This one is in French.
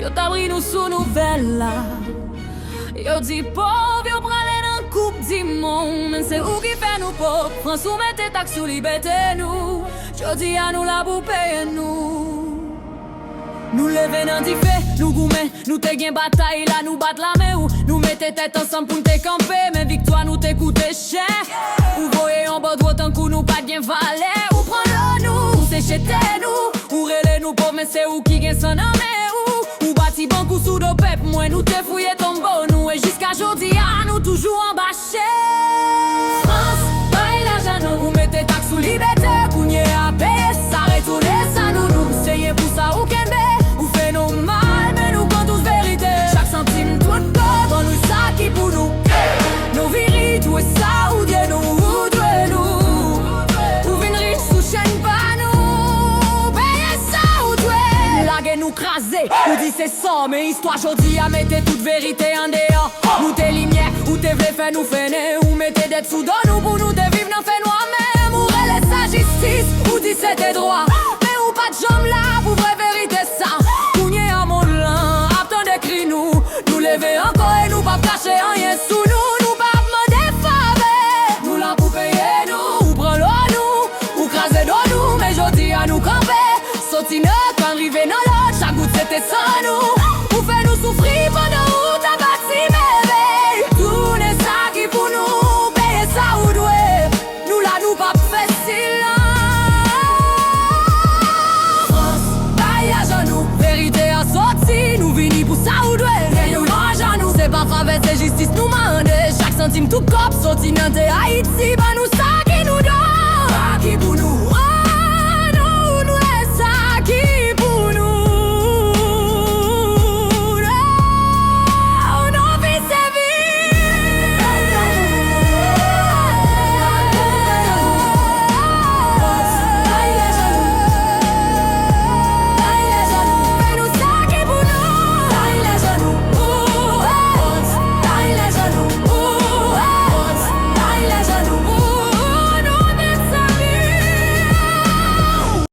Yo tabri nous sous nouvelle là. Yo dit pauvre, yo prale nan coupe du monde. Men c'est où qui fait nous pauvres. France ou mette taxe sous liberté nous. Jodi à nous la pour payer nous. Nous lever dans di fait, nous goumets, nous te gen bataille là, nous bat la main ou nous mette tête ensemble pour te camper. Mais victoire nous te coûte cher. Ou voyez en bas droit un coup nous pas gen valet. Ou prendre nous, ou sécher nous, ou relais nous pauvres mais c'est où qui gen son âme. Ou bâti banque sous nos pep, moi nous te fouillé tombeau nous. Et jusqu'à jodi à nous toujours en bâché. France, bail l'argent nous, vous mettez taxe sous liberté. Kounye à payer, ça retourne ça nous seyez pour ça ou kembe. Ou fait nos mal, mais nous compte tous vérité. Chaque centime tout pauvre, nous ça qui pour nous. Nos viris, tout est ça ou Dieu nous, ou Dieu nous. Ou vin riche sous chaîne pas nous. Payez ça ou Dieu. Laguez nous craser, ou dit c'est ça. Mais histoire jodi à mettre toute vérité en dehors. Nous t'es lumière, ou t'es vle fait nous feiner. Ou mettez d'être sous nous pour nous de vivre dans fait noir même. Ou relais sa justice, ou dit c'était droit. Mais ou pas de jambes là, pour vraie vérité ça. Kounye à mon lin, attendez cri nous. Nous lever encore et nous pas cacher rien sous nous. Nous pas demander faveur. Nous la pour payer nous, ou prendre nous, ou craser dans nous. Mais jodi à nous camper. Sauti neuf, quand river dans l'autre, chaque goutte c'était sans nous. Ou fait nous souffrir pendant où t'as bâti bébé. Tout n'est ça qui pour nous, payer ça ou doué. Nous là nous pas facile. France, bail à genoux, vérité à sortir. Nous vini pour ça ou doué. Rien nous l'argent nous, c'est pas faveur, c'est justice nous mande. Chaque centime tout cop, sorti dans tes Haïti.